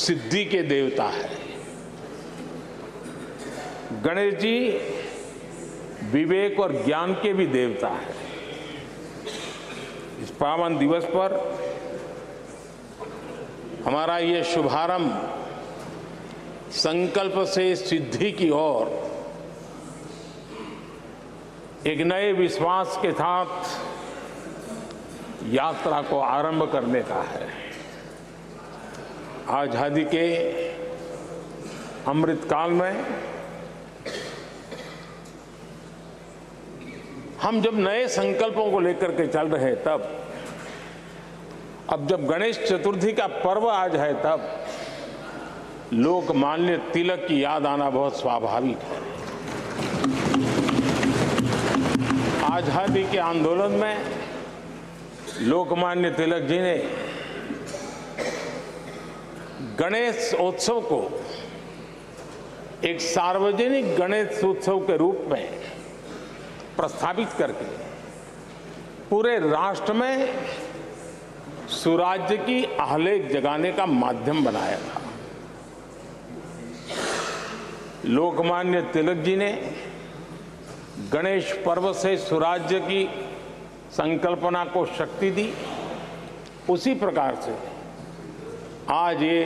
सिद्धि के देवता है। गणेश जी विवेक और ज्ञान के भी देवता है। इस पावन दिवस पर हमारा ये शुभारंभ संकल्प से सिद्धि की ओर एक नए विश्वास के साथ यात्रा को आरंभ करने का है। आजादी के अमृतकाल में हम जब नए संकल्पों को लेकर के चल रहे हैं, तब अब जब गणेश चतुर्थी का पर्व आज है, तब लोकमान्य तिलक की याद आना बहुत स्वाभाविक है। आजादी के आंदोलन में लोकमान्य तिलक जी ने गणेश उत्सव को एक सार्वजनिक गणेश उत्सव के रूप में प्रस्तावित करके पूरे राष्ट्र में सुराज्य की आहलेख जगाने का माध्यम बनाया था। लोकमान्य तिलक जी ने गणेश पर्व से सुराज्य की संकल्पना को शक्ति दी। उसी प्रकार से आज ये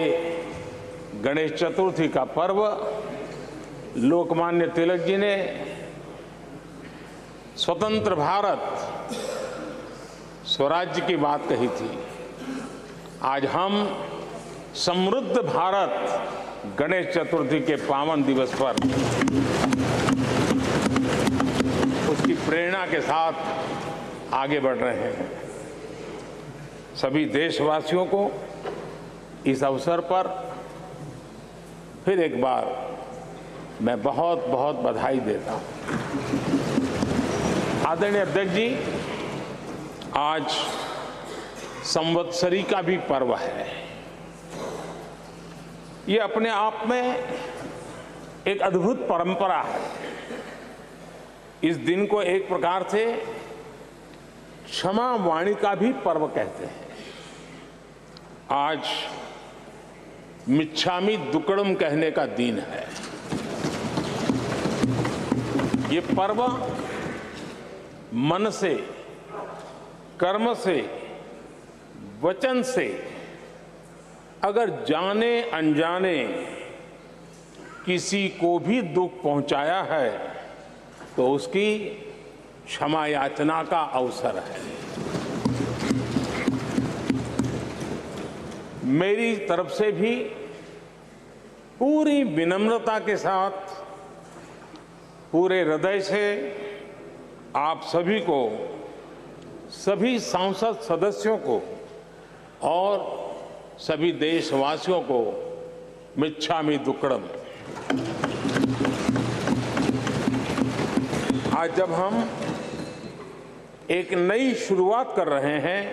गणेश चतुर्थी का पर्व लोकमान्य तिलक जी ने स्वतंत्र भारत स्वराज्य की बात कही थी। आज हम समृद्ध भारत गणेश चतुर्थी के पावन दिवस पर उसकी प्रेरणा के साथ आगे बढ़ रहे हैं। सभी देशवासियों को इस अवसर पर फिर एक बार मैं बहुत बहुत बधाई देता हूं। आदरणीय अध्यक्ष जी, आज संवत्सरी का भी पर्व है। ये अपने आप में एक अद्भुत परंपरा है। इस दिन को एक प्रकार से क्षमा वाणी का भी पर्व कहते हैं। आज मिच्छामि दुक्कड़म कहने का दिन है। ये पर्व मन से, कर्म से, वचन से अगर जाने अनजाने किसी को भी दुख पहुंचाया है तो उसकी क्षमा याचना का अवसर है। मेरी तरफ से भी पूरी विनम्रता के साथ, पूरे हृदय से आप सभी को, सभी सांसद सदस्यों को और सभी देशवासियों को मिच्छामि दुक्कड़म। आज जब हम एक नई शुरुआत कर रहे हैं,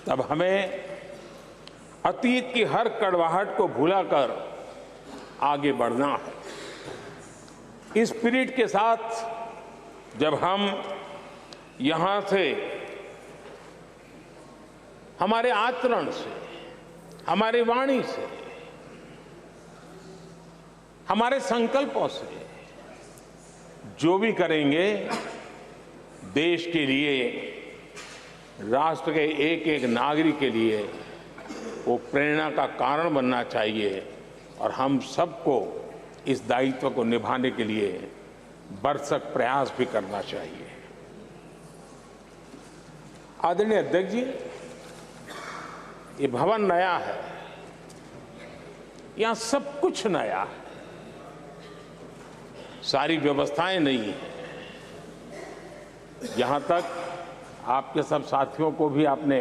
तब हमें अतीत की हर कड़वाहट को भुलाकर आगे बढ़ना है। इस स्पिरिट के साथ जब हम यहां से हमारे आचरण से, हमारी वाणी से, हमारे संकल्पों से जो भी करेंगे, देश के लिए, राष्ट्र के एक एक नागरिक के लिए वो प्रेरणा का कारण बनना चाहिए और हम सबको इस दायित्व को निभाने के लिए भरसक प्रयास भी करना चाहिए। आदरणीय अध्यक्ष जी, ये भवन नया है, यहां सब कुछ नया है, सारी व्यवस्थाएं नई हैं। यहां तक आपके सब साथियों को भी आपने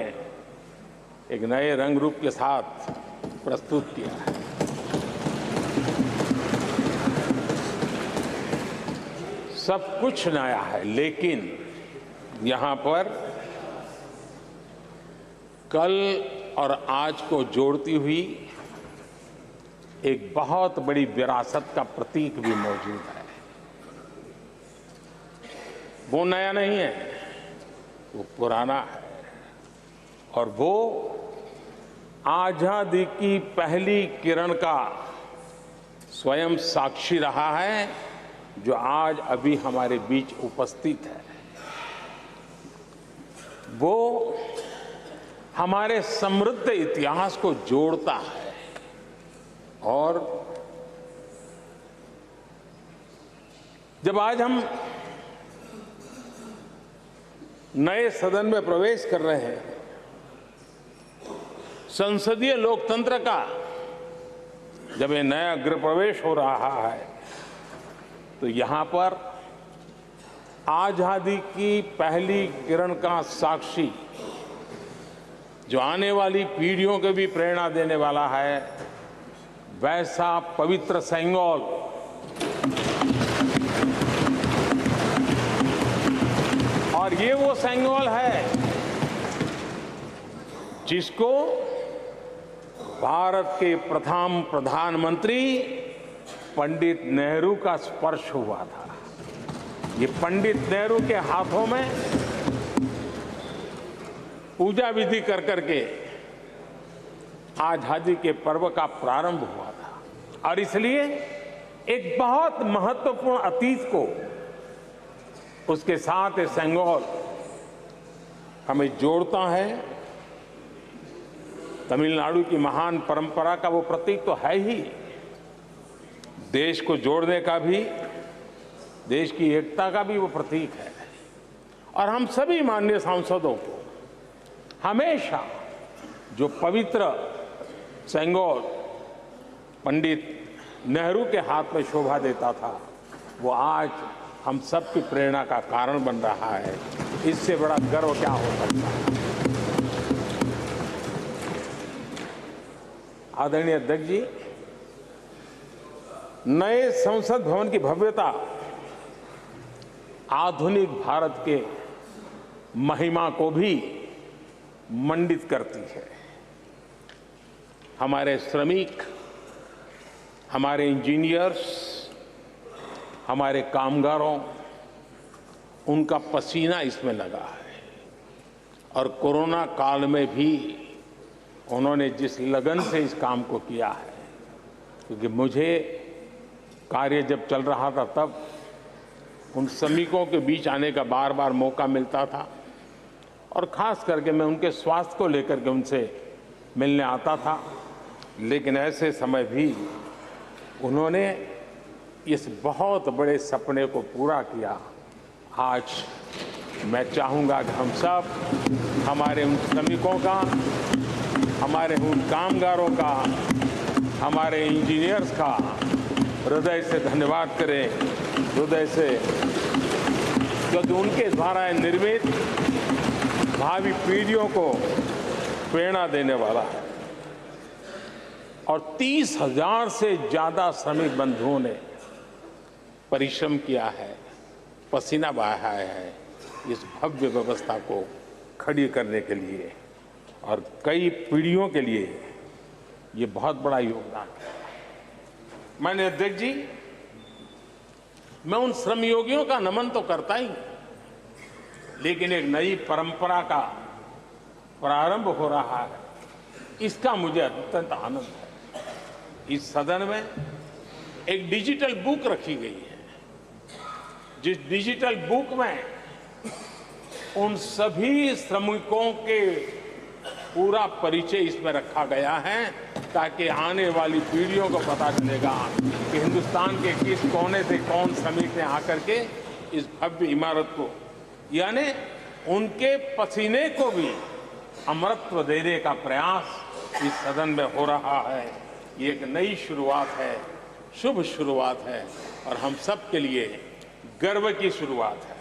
एक नए रंग रूप के साथ प्रस्तुत किया है। सब कुछ नया है, लेकिन यहां पर कल और आज को जोड़ती हुई एक बहुत बड़ी विरासत का प्रतीक भी मौजूद है। वो नया नहीं है, वो पुराना है और वो आजादी की पहली किरण का स्वयं साक्षी रहा है, जो आज अभी हमारे बीच उपस्थित है। वो हमारे समृद्ध इतिहास को जोड़ता है और जब आज हम नए सदन में प्रवेश कर रहे हैं, संसदीय लोकतंत्र का जब ये नया गृह प्रवेश हो रहा है, तो यहां पर आजादी की पहली किरण का साक्षी, जो आने वाली पीढ़ियों को भी प्रेरणा देने वाला है, वैसा पवित्र सेंगोल और ये वो सेंगोल है जिसको भारत के प्रथम प्रधानमंत्री पंडित नेहरू का स्पर्श हुआ था। ये पंडित नेहरू के हाथों में पूजा विधि कर करके आजादी के पर्व का प्रारंभ हुआ था और इसलिए एक बहुत महत्वपूर्ण अतीत को उसके साथ ये सेंगोल हमें जोड़ता है। तमिलनाडु की महान परंपरा का वो प्रतीक तो है ही, देश को जोड़ने का भी, देश की एकता का भी वो प्रतीक है। और हम सभी माननीय सांसदों को हमेशा जो पवित्र सेंगोल पंडित नेहरू के हाथ में शोभा देता था, वो आज हम सबकी प्रेरणा का कारण बन रहा है। इससे बड़ा गर्व क्या हो सकता है। आदरणीय अध्यक्ष जी, नए संसद भवन की भव्यता आधुनिक भारत के महिमा को भी मंडित करती है। हमारे श्रमिक, हमारे इंजीनियर्स, हमारे कामगारों, उनका पसीना इसमें लगा है और कोरोना काल में भी उन्होंने जिस लगन से इस काम को किया है, क्योंकि मुझे कार्य जब चल रहा था तब उन श्रमिकों के बीच आने का बार बार मौका मिलता था और खास करके मैं उनके स्वास्थ्य को लेकर के उनसे मिलने आता था। लेकिन ऐसे समय भी उन्होंने इस बहुत बड़े सपने को पूरा किया। आज मैं चाहूँगा कि हम सब हमारे उन श्रमिकों का, हमारे उन कामगारों का, हमारे इंजीनियर्स का हृदय से धन्यवाद करें, हृदय से, क्योंकि उनके द्वारा निर्मित भावी पीढ़ियों को प्रेरणा देने वाला है। और 30,000 से ज्यादा श्रमिक बंधुओं ने परिश्रम किया है, पसीना बहाया है इस भव्य व्यवस्था को खड़ी करने के लिए और कई पीढ़ियों के लिए ये बहुत बड़ा योगदान है। माननीय अध्यक्ष जी, मैं उन श्रमयोगियों का नमन तो करता ही, लेकिन एक नई परंपरा का प्रारंभ हो रहा है, इसका मुझे अत्यंत आनंद है। इस सदन में एक डिजिटल बुक रखी गई है, जिस डिजिटल बुक में उन सभी श्रमिकों के पूरा परिचय इसमें रखा गया है, ताकि आने वाली पीढ़ियों को पता चलेगा कि हिंदुस्तान के किस कोने से कौन श्रमिक ने आकर के इस भव्य इमारत को, यानी उनके पसीने को भी अमरत्व देने का प्रयास इस सदन में हो रहा है। ये एक नई शुरुआत है, शुभ शुरुआत है और हम सब के लिए गर्व की शुरुआत है।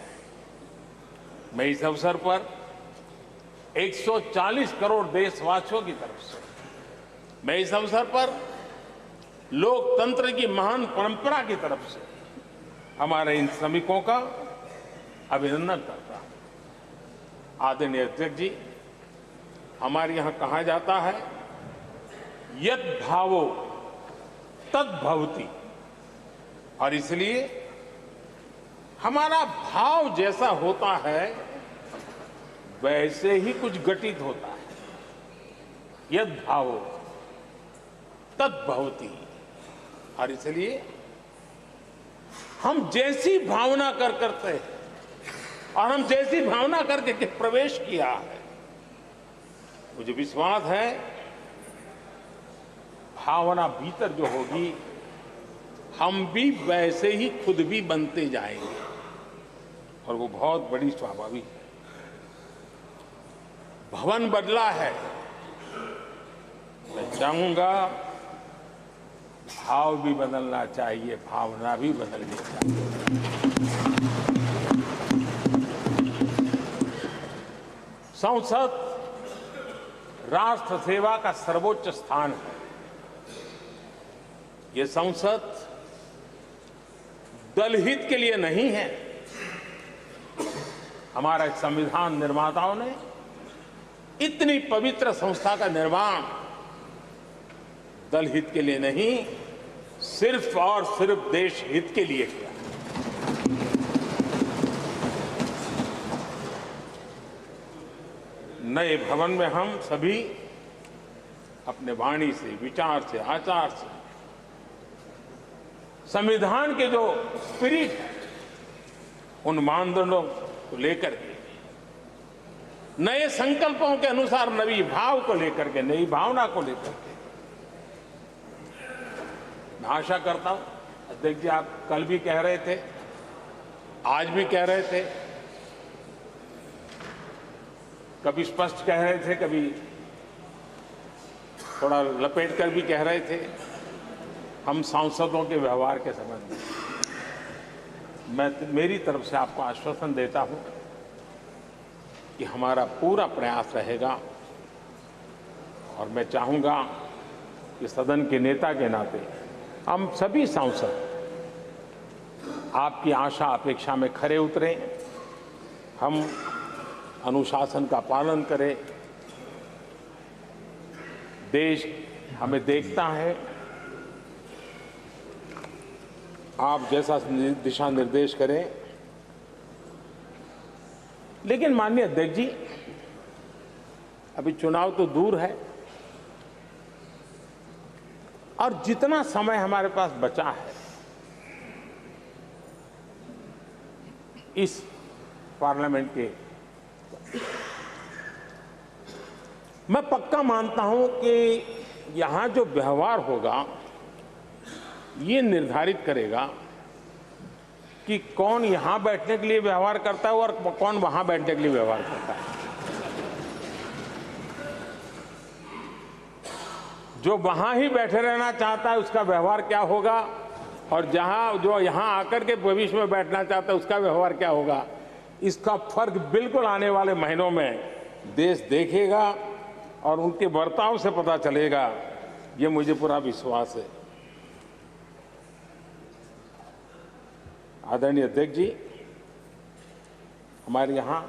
मैं इस अवसर पर 140 करोड़ देशवासियों की तरफ से, मैं इस अवसर पर लोकतंत्र की महान परंपरा की तरफ से हमारे इन श्रमिकों का अभिनंदन करता हूं। आदरणीय अध्यक्ष जी, हमारे यहां कहा जाता है, यत् भावो तद् भवति, और इसलिए हमारा भाव जैसा होता है वैसे ही कुछ घटित होता है। यद भावो तद्भवति। और इसलिए हम जैसी भावना करते हैं और हम जैसी भावना करके प्रवेश किया है, मुझे विश्वास है भावना भीतर जो होगी हम भी वैसे ही खुद भी बनते जाएंगे, और वो बहुत बड़ी स्वाभाविक है। भवन बदला है, मैं चाहूंगा भाव भी बदलना चाहिए, भावना भी बदलनी चाहिए। संसद राष्ट्र सेवा का सर्वोच्च स्थान है। ये संसद दलहित के लिए नहीं है। हमारे संविधान निर्माताओं ने इतनी पवित्र संस्था का निर्माण दलहित के लिए नहीं, सिर्फ और सिर्फ देश हित के लिए किया। नए भवन में हम सभी अपने वाणी से, विचार से, आचार से संविधान के जो स्पिरिट है उन मानदंडों को लेकर के, नए संकल्पों के अनुसार नई भाव को लेकर के, नई भावना को लेकर के, मैं आशा करता हूं, अध्यक्ष जी आप कल भी कह रहे थे, आज भी कह रहे थे, कभी स्पष्ट कह रहे थे, कभी थोड़ा लपेट कर भी कह रहे थे, हम सांसदों के व्यवहार के संबंध में मैं मेरी तरफ से आपको आश्वासन देता हूं कि हमारा पूरा प्रयास रहेगा, और मैं चाहूंगा कि सदन के नेता के नाते हम सभी सांसद आपकी आशा अपेक्षा में खरे उतरें, हम अनुशासन का पालन करें। देश हमें देखता है, आप जैसा दिशा निर्देश करें। लेकिन माननीय अध्यक्ष जी, अभी चुनाव तो दूर है, और जितना समय हमारे पास बचा है इस पार्लियामेंट के, मैं पक्का मानता हूं कि यहां जो व्यवहार होगा ये निर्धारित करेगा कि कौन यहां बैठने के लिए व्यवहार करता है और कौन वहां बैठने के लिए व्यवहार करता है। जो वहां ही बैठे रहना चाहता है उसका व्यवहार क्या होगा, और जो यहां आकर के भविष्य में बैठना चाहता है उसका व्यवहार क्या होगा, इसका फर्क बिल्कुल आने वाले महीनों में देश देखेगा और उनके बर्ताव से पता चलेगा, ये मुझे पूरा विश्वास है। आदरणीय अध्यक्ष जी, हमारे यहाँ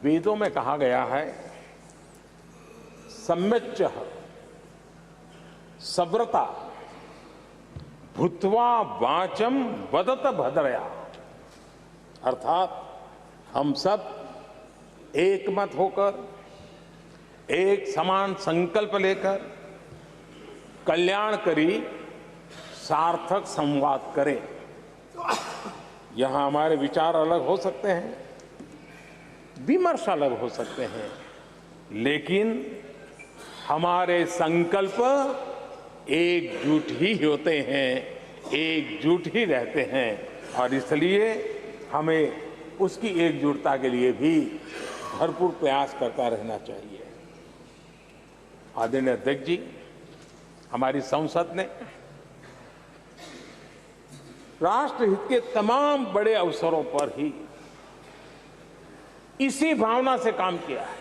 वेदों में कहा गया है, सम्यच्च सव्रता भूत्वा वाचम वदत भद्रया, अर्थात हम सब एक मत होकर, एक समान संकल्प लेकर कल्याणकारी सार्थक संवाद करें। यहां हमारे विचार अलग हो सकते हैं, विमर्श अलग हो सकते हैं, लेकिन हमारे संकल्प एकजुट ही होते हैं, एकजुट ही रहते हैं, और इसलिए हमें उसकी एकजुटता के लिए भी भरपूर प्रयास करता रहना चाहिए। आदरणीय अध्यक्ष जी, हमारी संसद ने राष्ट्रहित के तमाम बड़े अवसरों पर ही इसी भावना से काम किया है।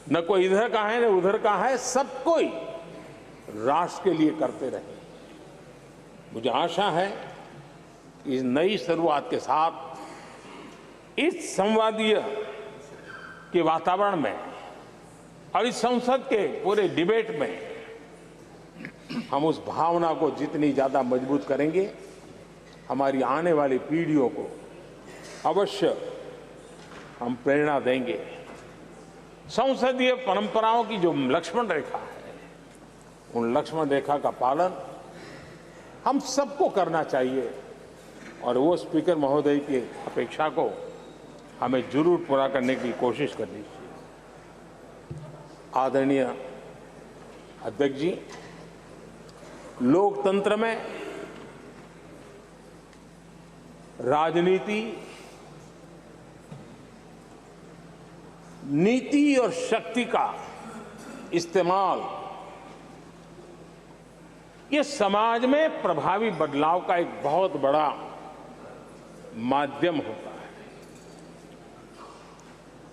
न कोई इधर का है न उधर का है, सब कोई राष्ट्र के लिए करते रहे। मुझे आशा है कि इस नई शुरुआत के साथ इस संवादीय के वातावरण में और इस संसद के पूरे डिबेट में हम उस भावना को जितनी ज्यादा मजबूत करेंगे, हमारी आने वाली पीढ़ियों को अवश्य हम प्रेरणा देंगे। संसदीय परंपराओं की जो लक्ष्मण रेखा है, उन लक्ष्मण रेखा का पालन हम सबको करना चाहिए और वो स्पीकर महोदय की अपेक्षा को हमें जरूर पूरा करने की कोशिश करनी चाहिए। आदरणीय अध्यक्ष जी, लोकतंत्र में राजनीति, नीति और शक्ति का इस्तेमाल ये समाज में प्रभावी बदलाव का एक बहुत बड़ा माध्यम होता है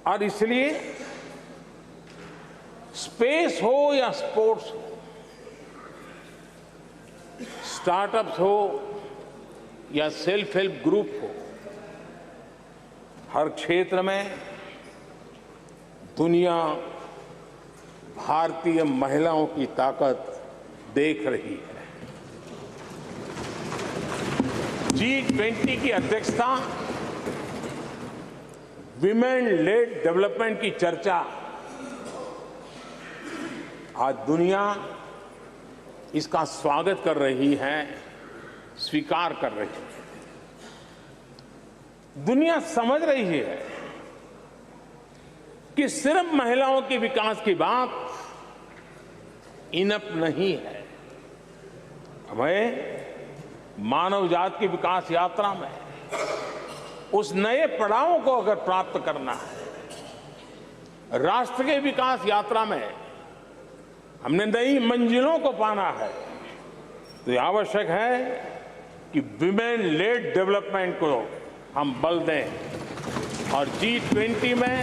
और इसलिए स्पेस हो या स्पोर्ट्स हो, स्टार्टअप्स हो या सेल्फ हेल्प ग्रुप हो, हर क्षेत्र में दुनिया भारतीय महिलाओं की ताकत देख रही है। G20 की अध्यक्षता, विमेन लेड डेवलपमेंट की चर्चा, आज दुनिया इसका स्वागत कर रही है, स्वीकार कर रही है। दुनिया समझ रही है कि सिर्फ महिलाओं के विकास की बात इनफ नहीं है। हमें मानव जाति की विकास यात्रा में उस नए पड़ाव को अगर प्राप्त करना है, राष्ट्र के विकास यात्रा में हमने नई मंजिलों को पाना है, तो ये आवश्यक है कि विमेन लेड डेवलपमेंट को हम बल दें और G20 में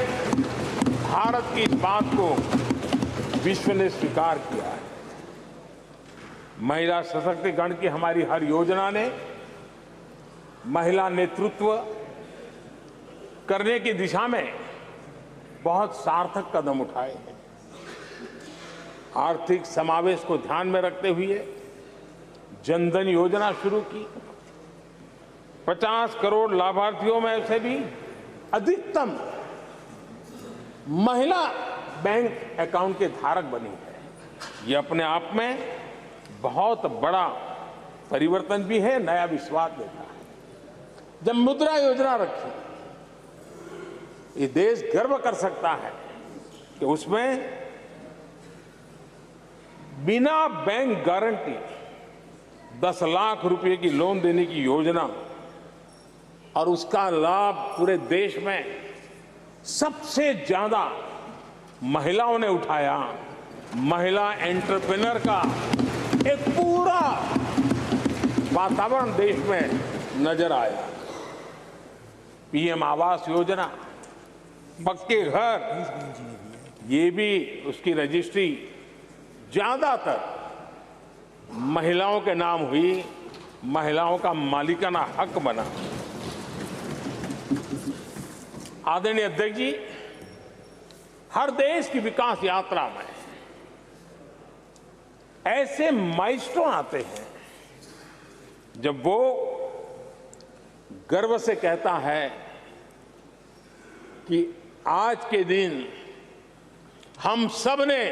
भारत की इस बात को विश्व ने स्वीकार किया है। महिला सशक्तिकरण की हमारी हर योजना ने महिला नेतृत्व करने की दिशा में बहुत सार्थक कदम उठाए हैं। आर्थिक समावेश को ध्यान में रखते हुए जनधन योजना शुरू की, 50 करोड़ लाभार्थियों में से भी अधिकतम महिला बैंक अकाउंट के धारक बनी है। ये अपने आप में बहुत बड़ा परिवर्तन भी है, नया विश्वास देता है। जब मुद्रा योजना रखी, ये देश गर्व कर सकता है कि उसमें बिना बैंक गारंटी 10 लाख रुपए की लोन देने की योजना और उसका लाभ पूरे देश में सबसे ज्यादा महिलाओं ने उठाया। महिला एंटरप्रेन्योर का एक पूरा वातावरण देश में नजर आया। पीएम आवास योजना, पक्के घर, ये भी उसकी रजिस्ट्री ज्यादातर महिलाओं के नाम हुई, महिलाओं का मालिकाना हक बना। आदरणीय अध्यक्ष जी, हर देश की विकास यात्रा में ऐसे माइलस्टोन आते हैं जब वो गर्व से कहता है कि आज के दिन हम सब ने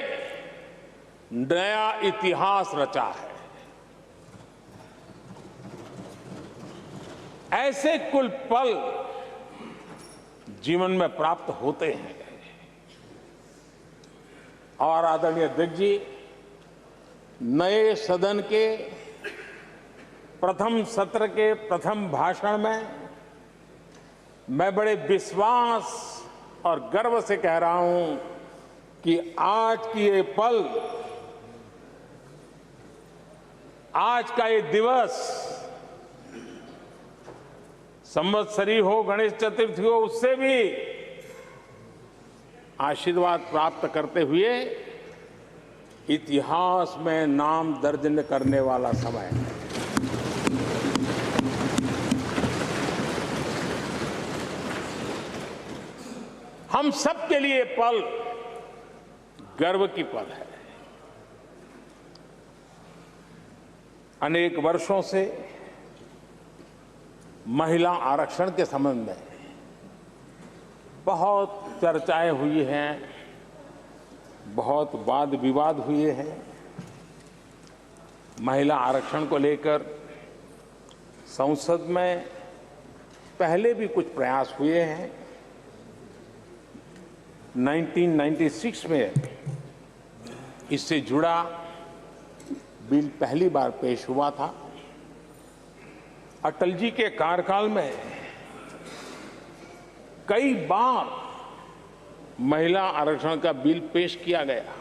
नया इतिहास रचा है। ऐसे कुल पल जीवन में प्राप्त होते हैं। और आदरणीय अध्यक्ष जी, नए सदन के प्रथम सत्र के प्रथम भाषण में मैं बड़े विश्वास और गर्व से कह रहा हूं कि आज की ये पल, आज का ये दिवस, संवत्सरी हो, गणेश चतुर्थी हो, उससे भी आशीर्वाद प्राप्त करते हुए इतिहास में नाम दर्ज करने वाला समय है। हम सबके लिए पल गर्व की पल है। अनेक वर्षों से महिला आरक्षण के संबंध में बहुत चर्चाएं हुई हैं, बहुत वाद विवाद हुए हैं। महिला आरक्षण को लेकर संसद में पहले भी कुछ प्रयास हुए हैं। 1996 में इससे जुड़ा बिल पहली बार पेश हुआ था। अटल जी के कार्यकाल में कई बार महिला आरक्षण का बिल पेश किया गया,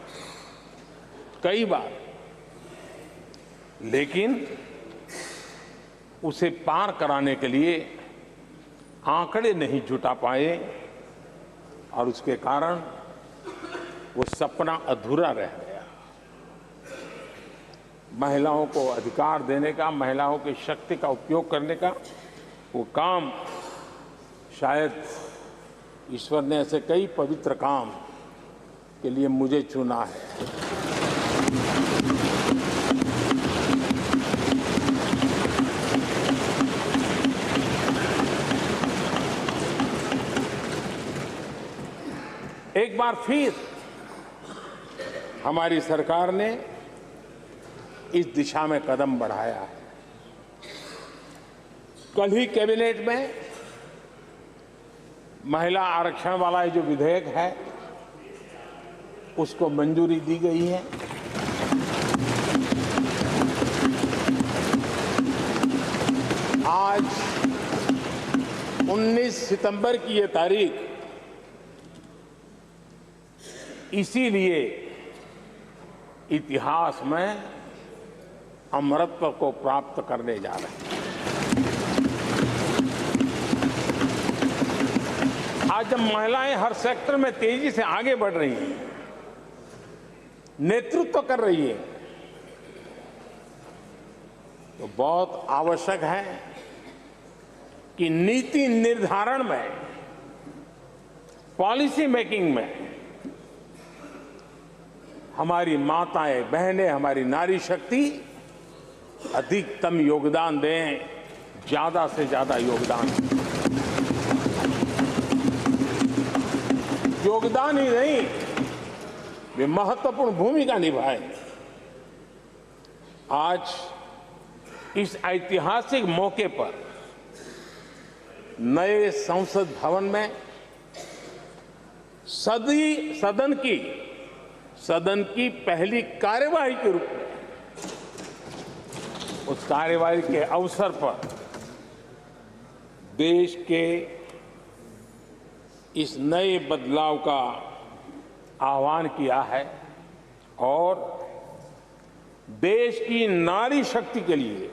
कई बार, लेकिन उसे पार कराने के लिए आंकड़े नहीं जुटा पाए और उसके कारण वो सपना अधूरा रह गया। महिलाओं को अधिकार देने का, महिलाओं की शक्ति का उपयोग करने का वो काम, शायद ईश्वर ने ऐसे कई पवित्र काम के लिए मुझे चुना है। एक बार फिर हमारी सरकार ने इस दिशा में कदम बढ़ाया है। कल ही कैबिनेट में महिला आरक्षण वाला जो विधेयक है उसको मंजूरी दी गई है। आज 19 सितंबर की ये तारीख इसीलिए इतिहास में अमरत्व को प्राप्त करने जा रहे हैं। आज जब महिलाएं हर सेक्टर में तेजी से आगे बढ़ रही हैं, नेतृत्व कर रही है, तो बहुत आवश्यक है कि नीति निर्धारण में, पॉलिसी मेकिंग में हमारी माताएं, बहनें, हमारी नारी शक्ति अधिकतम योगदान दें, ज्यादा से ज्यादा योगदान दें। योगदान ही नहीं, वे महत्वपूर्ण भूमिका निभाएं। आज इस ऐतिहासिक मौके पर नए संसद भवन में सदन की पहली कार्यवाही के रूप में, उस कार्यवाही के अवसर पर देश के इस नए बदलाव का आह्वान किया है और देश की नारी शक्ति के लिए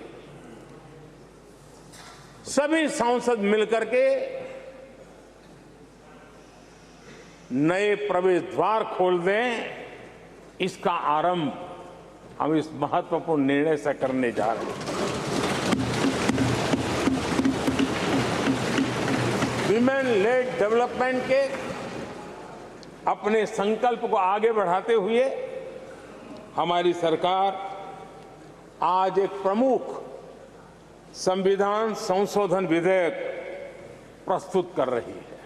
सभी सांसद मिलकर के नए प्रवेश द्वार खोल दें। इसका आरंभ हम इस महत्वपूर्ण निर्णय से करने जा रहे हैं। विमेन लेड डेवलपमेंट के अपने संकल्प को आगे बढ़ाते हुए हमारी सरकार आज एक प्रमुख संविधान संशोधन विधेयक प्रस्तुत कर रही है।